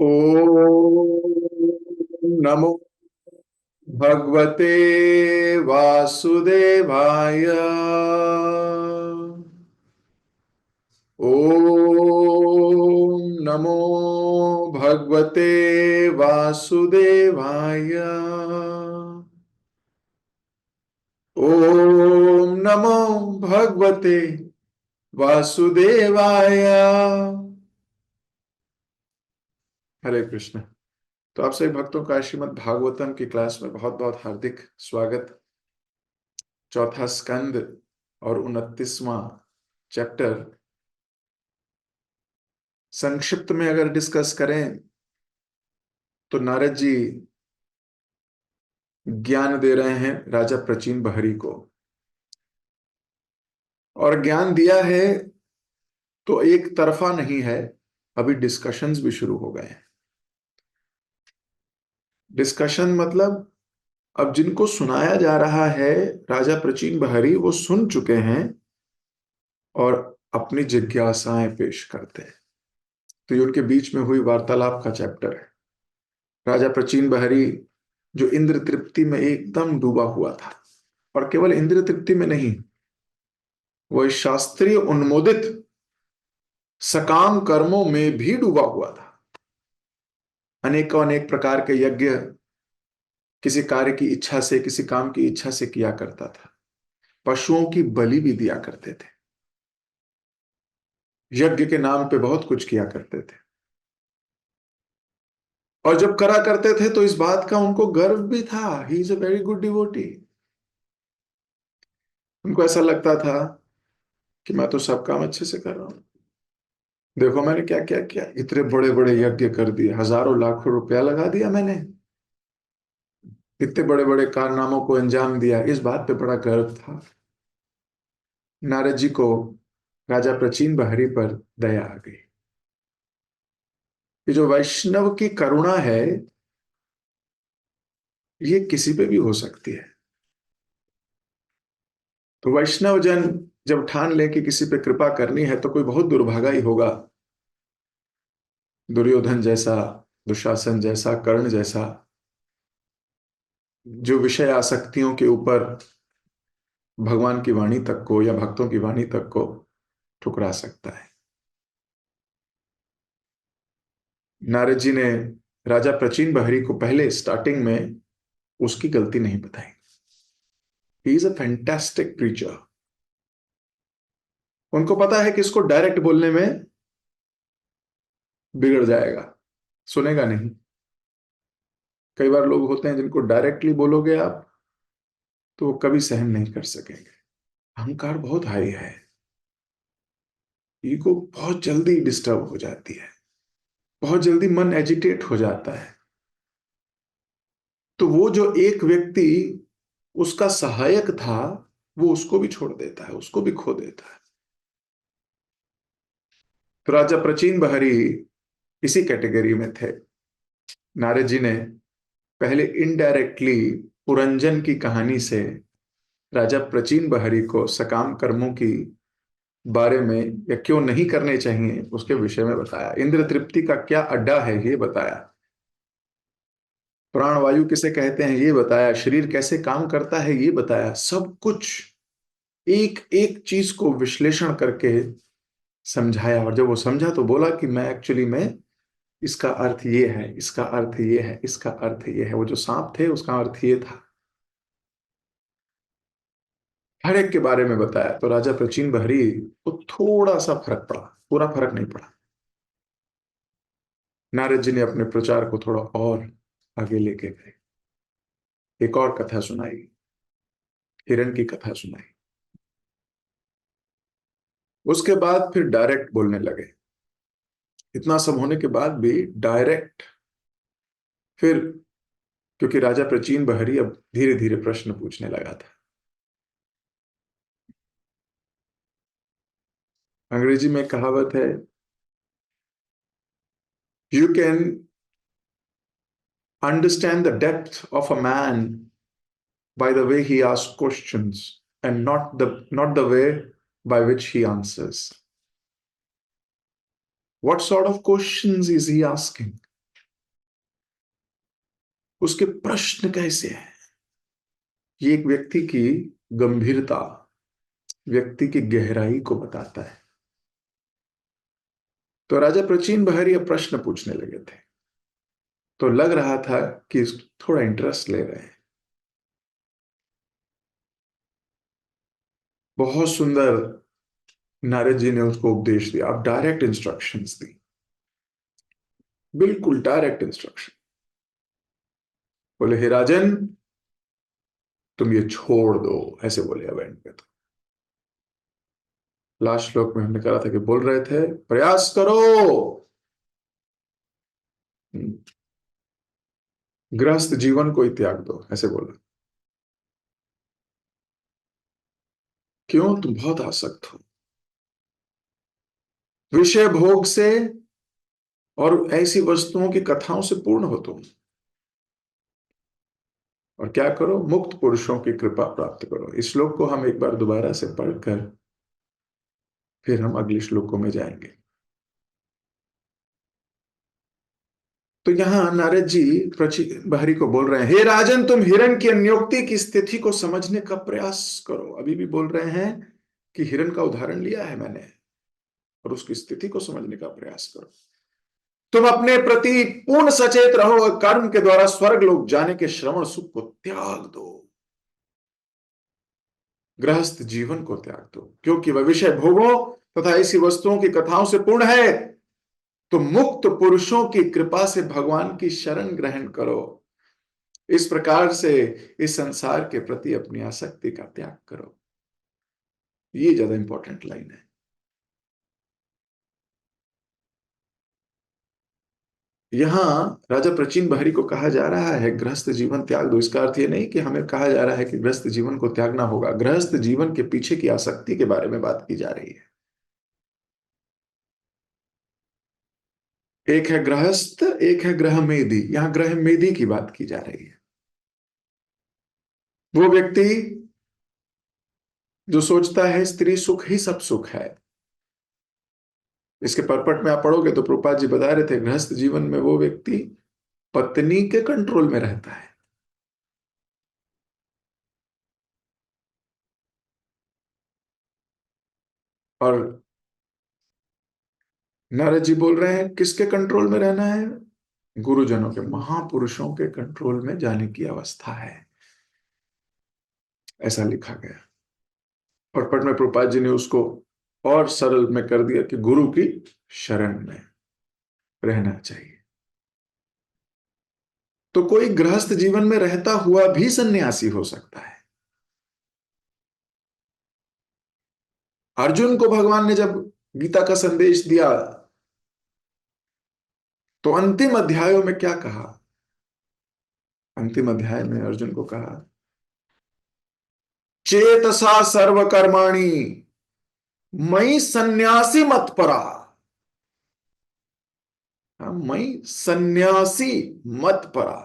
ओम नमो भगवते वासुदेवाय। ओम नमो भगवते वासुदेवाय। ओम नमो भगवते वासुदेवाय। हरे कृष्ण। तो आप सभी भक्तों का श्रीमद् भागवतम की क्लास में बहुत बहुत हार्दिक स्वागत। चौथा स्कंद और 29वां चैप्टर संक्षिप्त में अगर डिस्कस करें तो नारद जी ज्ञान दे रहे हैं राजा प्रचीन बहरी को, और ज्ञान दिया है तो एक तरफा नहीं है, अभी डिस्कशंस भी शुरू हो गए हैं। डिस्कशन मतलब अब जिनको सुनाया जा रहा है राजा प्रचीन बहरी वो सुन चुके हैं और अपनी जिज्ञासाएं पेश करते हैं। तो ये उनके बीच में हुई वार्तालाप का चैप्टर है। राजा प्रचीन बहरी जो इंद्र तृप्ति में एकदम डूबा हुआ था, और केवल इंद्र तृप्ति में नहीं, वह शास्त्रीय उन्मोदित सकाम कर्मों में भी डूबा हुआ था। अनेकों अनेक प्रकार के यज्ञ किसी कार्य की इच्छा से, किसी काम की इच्छा से किया करता था। पशुओं की बलि भी दिया करते थे, यज्ञ के नाम पे बहुत कुछ किया करते थे। और जब करा करते थे तो इस बात का उनको गर्व भी था, he is a very good devotee. उनको ऐसा लगता था कि मैं तो सब काम अच्छे से कर रहा हूं, देखो मैंने क्या क्या किया, इतने बड़े बड़े यज्ञ कर दिए, हजारों लाखों रुपया लगा दिया मैंने, इतने बड़े बड़े कारनामों को अंजाम दिया। इस बात पे बड़ा गर्व था नारद जी को। राजा प्रचीन बहरी पर दया आ गई। ये जो वैष्णव की करुणा है ये किसी पे भी हो सकती है। तो वैष्णव जन जब ठान ले कि किसी पे कृपा करनी है तो कोई बहुत दुर्भागा ही होगा, दुर्योधन जैसा, दुशासन जैसा, कर्ण जैसा, जो विषय आसक्तियों के ऊपर भगवान की वाणी तक को या भक्तों की वाणी तक को ठुकरा सकता है। नारद जी ने राजा प्रचीन बहरी को पहले स्टार्टिंग में उसकी गलती नहीं बताई। He is a fantastic preacher. उनको पता है कि इसको डायरेक्ट बोलने में बिगड़ जाएगा, सुनेगा नहीं। कई बार लोग होते हैं जिनको डायरेक्टली बोलोगे आप तो वो कभी सहन नहीं कर सकेंगे। अहंकार बहुत हाई है, ईगो बहुत जल्दी डिस्टर्ब हो जाती है, बहुत जल्दी मन एजिटेट हो जाता है। तो वो जो एक व्यक्ति उसका सहायक था वो उसको भी छोड़ देता है, उसको भी खो देता है। तो राजा प्रचीन बहरी इसी कैटेगरी में थे। नारद जी ने पहले इनडायरेक्टली पुरंजन की कहानी से राजा प्रचीन बहरी को सकाम कर्मों की बारे में या क्यों नहीं करने चाहिए उसके विषय में बताया। इंद्र तृप्ति का क्या अड्डा है ये बताया, प्राणवायु किसे कहते हैं ये बताया, शरीर कैसे काम करता है ये बताया। सब कुछ एक एक चीज को विश्लेषण करके समझाया। और जब वो समझा तो बोला कि मैं एक्चुअली में इसका अर्थ ये है, इसका अर्थ ये है, इसका अर्थ ये है। वो जो सांप थे उसका अर्थ ये था। हर एक के बारे में बताया। तो राजा प्रचीन बहरी को थोड़ा सा फर्क पड़ा, पूरा फर्क नहीं पड़ा। नारद जी ने अपने प्रचार को थोड़ा और आगे लेके गए, एक और कथा सुनाई, हिरण की कथा सुनाई। उसके बाद फिर डायरेक्ट बोलने लगे। इतना सब होने के बाद भी डायरेक्ट फिर, क्योंकि राजा प्रचीन बहरी अब धीरे धीरे प्रश्न पूछने लगा था। अंग्रेजी में कहावत है, you can understand the depth of a man by the way he asks questions and not the way by which he answers. What sort of questions is he asking? उसके प्रश्न कैसे हैं, ये एक व्यक्ति की गंभीरता, व्यक्ति की गहराई को बताता है। तो राजा प्राचीन बहरी अब प्रश्न पूछने लगे थे, तो लग रहा था कि थोड़ा इंटरेस्ट ले रहे हैं। बहुत सुंदर नारद जी ने उसको उपदेश दिया, अब डायरेक्ट इंस्ट्रक्शंस दी, बिल्कुल डायरेक्ट इंस्ट्रक्शन। बोले हे राजन, तुम ये छोड़ दो, ऐसे बोले अब एंड पे। तो लास्ट श्लोक में हमने कहा था कि बोल रहे थे प्रयास करो, गृहस्थ जीवन को ही त्याग दो, ऐसे बोला। क्यों? तुम बहुत आसक्त हो विषय भोग से और ऐसी वस्तुओं की कथाओं से पूर्ण हो तुम। और क्या करो? मुक्त पुरुषों की कृपा प्राप्त करो। इस श्लोक को हम एक बार दोबारा से पढ़कर फिर हम अगले श्लोकों में जाएंगे। तो यहां नारद जी बहरी को बोल रहे हैं, हे राजन, तुम हिरण की अन्योक्ति की स्थिति को समझने का प्रयास करो। अभी भी बोल रहे हैं कि हिरण का उदाहरण लिया है मैंने, और उसकी स्थिति को समझने का प्रयास करो। तुम अपने प्रति पूर्ण सचेत रहो और कर्म के द्वारा स्वर्ग लोग जाने के श्रवण सुख को त्याग दो, गृहस्थ जीवन को त्याग दो, क्योंकि वह विषय भोगों तथा ऐसी वस्तुओं की कथाओं से पूर्ण है। तो मुक्त पुरुषों की कृपा से भगवान की शरण ग्रहण करो। इस प्रकार से इस संसार के प्रति अपनी आसक्ति का त्याग करो। ये ज्यादा इंपॉर्टेंट लाइन है। यहां राजा प्राचीन बहरी को कहा जा रहा है गृहस्थ जीवन त्याग दो। इसका अर्थ ये नहीं कि हमें कहा जा रहा है कि गृहस्थ जीवन को त्यागना होगा। गृहस्थ जीवन के पीछे की आसक्ति के बारे में बात की जा रही है। एक है गृहस्थ, एक है ग्रह मेधी। यहां ग्रह मेधी की बात की जा रही है। वो व्यक्ति जो सोचता है स्त्री सुख ही सब सुख है। इसके परपट में आप पढ़ोगे तो प्रभुपाद जी बता रहे थे, गृहस्थ जीवन में वो व्यक्ति पत्नी के कंट्रोल में रहता है। और नारद जी बोल रहे हैं किसके कंट्रोल में रहना है? गुरुजनों के, महापुरुषों के कंट्रोल में जाने की अवस्था है, ऐसा लिखा गया। और पट में प्रभुपाद जी ने उसको और सरल में कर दिया कि गुरु की शरण में रहना चाहिए। तो कोई गृहस्थ जीवन में रहता हुआ भी सन्यासी हो सकता है। अर्जुन को भगवान ने जब गीता का संदेश दिया तो अंतिम अध्यायों में क्या कहा? अंतिम अध्याय में अर्जुन को कहा, चेतसा सर्वकर्माणि मई सन्यासी मत परा। मई सन्यासी मत परा।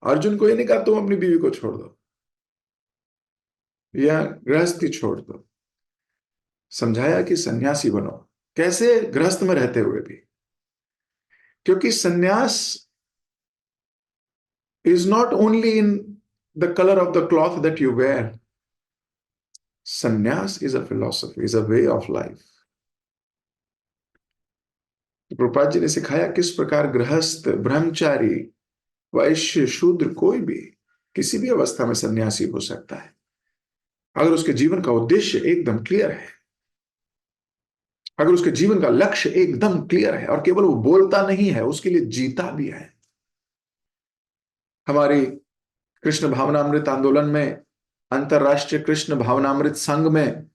अर्जुन को ये नहीं कहा तुम अपनी बीवी को छोड़ दो या गृहस्थी छोड़ दो। समझाया कि सन्यासी बनो। कैसे? गृहस्थ में रहते हुए भी। क्योंकि सन्यास is not only in the color of the cloth that you wear. Sannyas is a philosophy, is a way of life. Prabhupada ji ने सिखाया किस प्रकार गृहस्थ, ब्रह्मचारी, वैश्य, शूद्र कोई भी किसी भी अवस्था में सन्यासी हो सकता है, अगर उसके जीवन का उद्देश्य एकदम क्लियर है, अगर उसके जीवन का लक्ष्य एकदम क्लियर है और केवल वो बोलता नहीं है, उसके लिए जीता भी है। हमारी कृष्ण भावनामृत आंदोलन में, अंतरराष्ट्रीय कृष्ण भावनामृत संघ में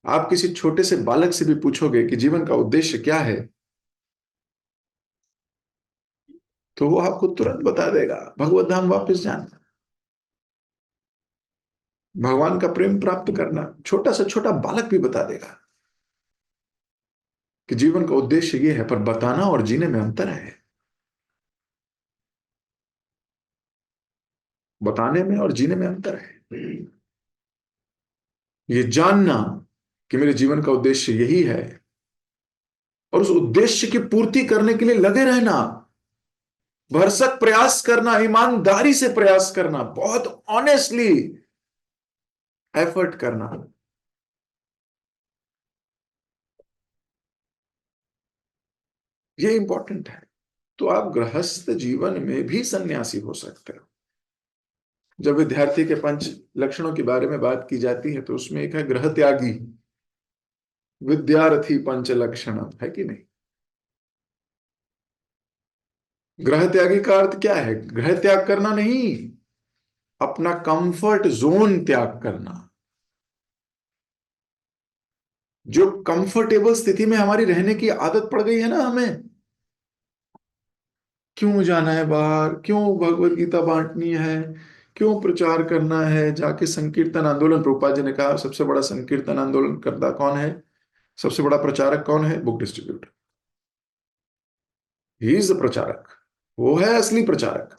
आप किसी छोटे से बालक से भी पूछोगे कि जीवन का उद्देश्य क्या है, तो वो आपको तुरंत बता देगा, भगवत धाम वापस जाना, भगवान का प्रेम प्राप्त करना। छोटा से छोटा बालक भी बता देगा कि जीवन का उद्देश्य ये है, पर बताना और जीने में अंतर है। बताने में और जीने में अंतर है। ये जानना कि मेरे जीवन का उद्देश्य यही है और उस उद्देश्य की पूर्ति करने के लिए लगे रहना, भरसक प्रयास करना, ईमानदारी से प्रयास करना, बहुत ऑनेस्टली एफर्ट करना। ये इंपॉर्टेंट है। तो आप गृहस्थ जीवन में भी सन्यासी हो सकते हो। जब विद्यार्थी के पंच लक्षणों के बारे में बात की जाती है तो उसमें एक है गृह त्यागी, विद्यार्थी पंच लक्षण, है कि नहीं? गृह त्यागी का अर्थ क्या है? गृह त्याग करना नहीं, अपना कंफर्ट जोन त्याग करना। जो कंफर्टेबल स्थिति में हमारी रहने की आदत पड़ गई है ना हमें, क्यों जाना है बाहर, क्यों भगवत गीता बांटनी है, क्यों प्रचार करना है, जाके संकीर्तन आंदोलन। प्रभुपाद जी ने कहा सबसे बड़ा संकीर्तन आंदोलन करता कौन है, सबसे बड़ा प्रचारक कौन है? Book distributor. He is the प्रचारक, वो है असली प्रचारक।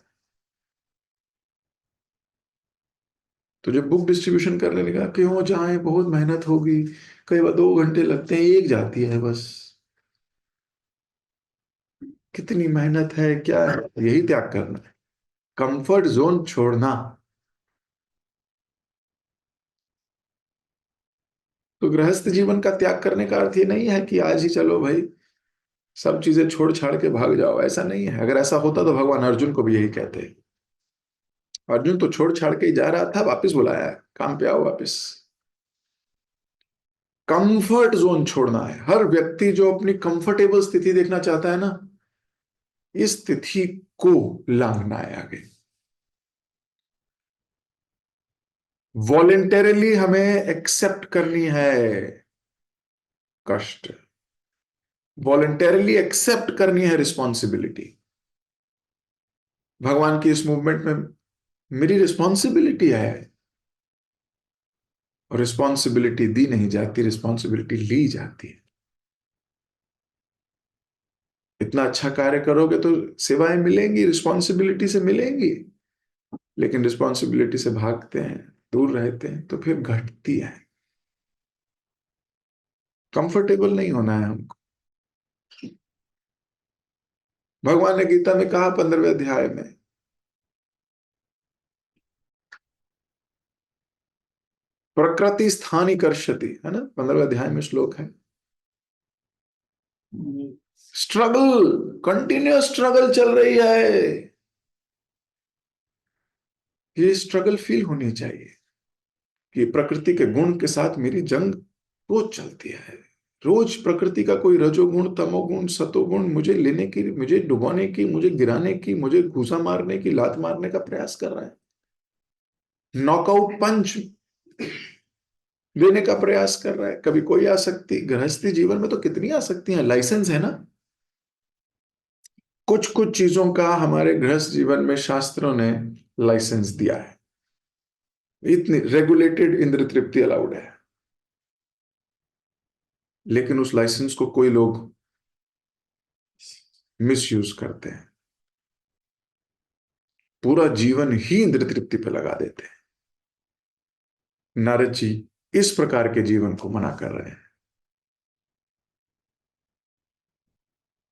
तो जब बुक डिस्ट्रीब्यूशन करने लगा, क्यों जाए, बहुत मेहनत होगी, कई बार 2 घंटे लगते हैं, एक जाती है बस, कितनी मेहनत है, क्या है? यही त्याग करना है, कंफर्ट जोन छोड़ना। तो गृहस्थ जीवन का त्याग करने का अर्थ ये नहीं है कि आज ही चलो भाई सब चीजें छोड़ छाड़ के भाग जाओ, ऐसा नहीं है। अगर ऐसा होता तो भगवान अर्जुन को भी यही कहते। अर्जुन तो छोड़ छाड़ के ही जा रहा था, वापस बुलाया है, काम पे आओ वापस। कंफर्ट जोन छोड़ना है। हर व्यक्ति जो अपनी कंफर्टेबल स्थिति देखना चाहता है ना, इस स्थिति को लांघना है आगे। वॉलेंटरली हमें एक्सेप्ट करनी है कष्ट, वॉलेंटरली एक्सेप्ट करनी है रिस्पॉन्सिबिलिटी। भगवान की इस मूवमेंट में मेरी रिस्पॉन्सिबिलिटी है, और रिस्पॉन्सिबिलिटी दी नहीं जाती, रिस्पॉन्सिबिलिटी ली जाती है। इतना अच्छा कार्य करोगे तो सेवाएं मिलेंगी, रिस्पॉन्सिबिलिटी से मिलेंगी। लेकिन रिस्पॉन्सिबिलिटी से भागते हैं, दूर रहते हैं, तो फिर घटती है। कंफर्टेबल नहीं होना है हमको। भगवान ने गीता में कहा 15वें अध्याय में, प्रकृति स्थानी कर्षति, है ना, 15वें अध्याय में श्लोक है। स्ट्रगल, कंटिन्यूस स्ट्रगल चल रही है। ये स्ट्रगल फील होनी चाहिए कि प्रकृति के गुण के साथ मेरी जंग रोज चलती है। रोज प्रकृति का कोई रजोगुण, तमोगुण, सतोगुण मुझे लेने की, मुझे डुबाने की, मुझे गिराने की, मुझे घूसा मारने की, लात मारने का प्रयास कर रहा है। नॉकआउट पंच देने का प्रयास कर रहा है। कभी कोई आसक्ति, गृहस्थी जीवन में तो कितनी आसक्तियां, लाइसेंस है ना। कुछ कुछ चीजों का हमारे गृहस्थ जीवन में शास्त्रों ने लाइसेंस दिया है। इतनी रेगुलेटेड इंद्र तृप्ति अलाउड है, लेकिन उस लाइसेंस को कोई लोग मिसयूज करते हैं, पूरा जीवन ही इंद्र तृप्ति पे लगा देते हैं। नारद जी इस प्रकार के जीवन को मना कर रहे हैं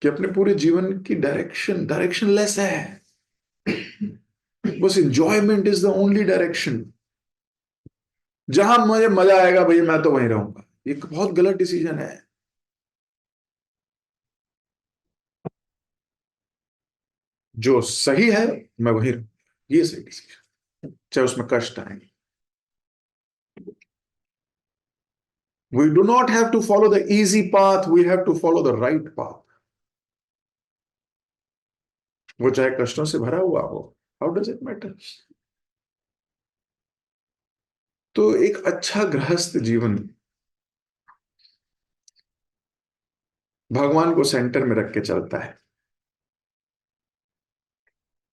कि अपने पूरे जीवन की डायरेक्शनलेस है। बस enjoyment is the only direction. जहां मुझे मजा आएगा भैया मैं तो वहीं रहूंगा, ये बहुत गलत डिसीजन है। जो सही है मैं वहीं रहूंगा, ये सही डिसीजन, चाहे उसमें कष्ट आए। We do not have to follow the easy path, we have to follow the right path. वो चाहे कष्टों से भरा हुआ हो, हाउ डज इट मैटर। तो एक अच्छा गृहस्थ जीवन भगवान को सेंटर में रख के चलता है।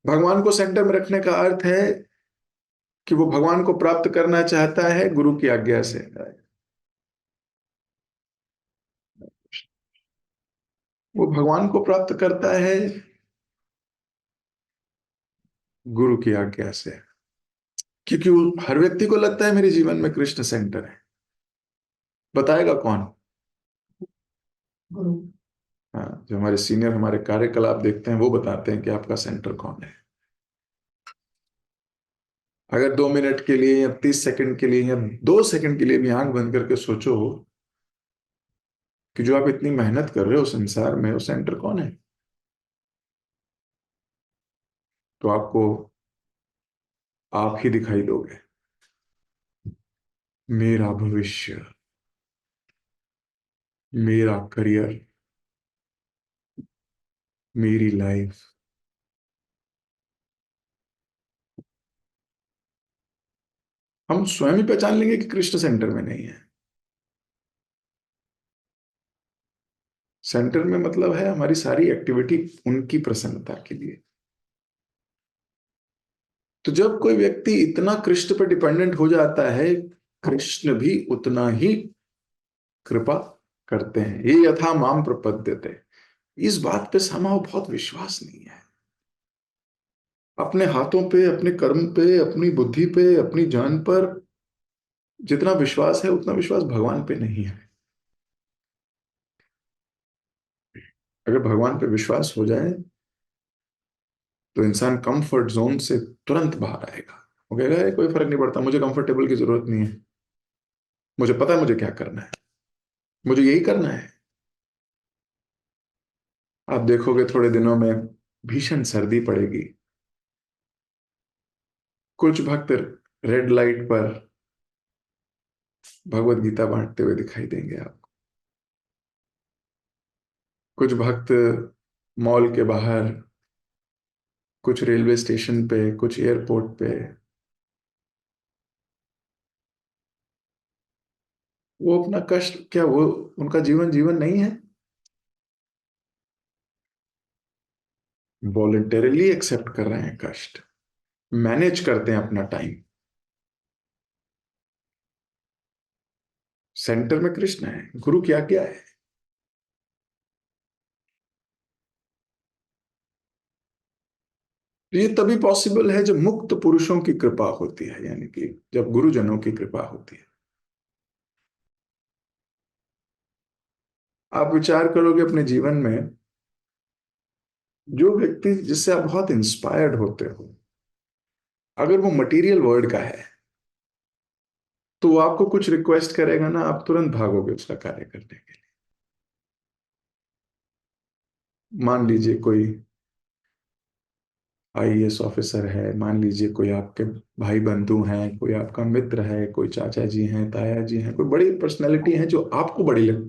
भगवान को सेंटर में रखने का अर्थ है कि वो भगवान को प्राप्त करना चाहता है गुरु की आज्ञा से। वो भगवान को प्राप्त करता है गुरु की आज्ञा से, क्योंकि हर व्यक्ति को लगता है मेरे जीवन में कृष्ण सेंटर है। बताएगा कौन? गुरु। हाँ, जो हमारे सीनियर हमारे कार्यकलाप देखते हैं वो बताते हैं कि आपका सेंटर कौन है। अगर 2 मिनट के लिए या 30 सेकंड के लिए या 2 सेकंड के लिए भी आंख बंद करके सोचो कि जो आप इतनी मेहनत कर रहे हो संसार में, वो सेंटर कौन है, तो आपको आप ही दिखाई दोगे। मेरा भविष्य, मेरा करियर, मेरी लाइफ। हम स्वयं ही पहचान लेंगे कि कृष्ण सेंटर में नहीं है। सेंटर में मतलब है हमारी सारी एक्टिविटी उनकी प्रसन्नता के लिए। तो जब कोई व्यक्ति इतना कृष्ण पर डिपेंडेंट हो जाता है, कृष्ण भी उतना ही कृपा करते हैं। ये यथा माम प्रपद्यते, इस बात पे समाव बहुत विश्वास नहीं है। अपने हाथों पे, अपने कर्म पे, अपनी बुद्धि पे, अपनी जान पर जितना विश्वास है उतना विश्वास भगवान पे नहीं है। अगर भगवान पे विश्वास हो जाए तो इंसान कंफर्ट जोन से तुरंत बाहर आएगा। वो कहेगा "अरे, कोई फर्क नहीं पड़ता, मुझे कंफर्टेबल की जरूरत नहीं है, मुझे पता है मुझे क्या करना है, मुझे यही करना है"। आप देखोगे थोड़े दिनों में भीषण सर्दी पड़ेगी, कुछ भक्त रेड लाइट पर भगवत गीता बांटते हुए दिखाई देंगे आपको। कुछ भक्त मॉल के बाहर, कुछ रेलवे स्टेशन पे, कुछ एयरपोर्ट पे। वो अपना कष्ट, क्या वो उनका जीवन जीवन नहीं है? वॉलेंटरीली एक्सेप्ट कर रहे हैं कष्ट, मैनेज करते हैं अपना टाइम। सेंटर में कृष्ण है, गुरु क्या क्या है। ये तभी पॉसिबल है जब मुक्त पुरुषों की कृपा होती है, यानी कि जब गुरुजनों की कृपा होती है। आप विचार करोगे अपने जीवन में, जो व्यक्ति जिससे आप बहुत इंस्पायर्ड होते हो, अगर वो मटेरियल वर्ल्ड का है तो वो आपको कुछ रिक्वेस्ट करेगा ना, आप तुरंत भागोगे उसका कार्य करने के लिए। मान लीजिए कोई आईएएस ऑफिसर है, मान लीजिए कोई आपके भाई बंधु हैं, कोई आपका मित्र है, कोई चाचा जी हैं, ताया जी हैं, कोई बड़ी पर्सनैलिटी है जो आपको बड़ी लगती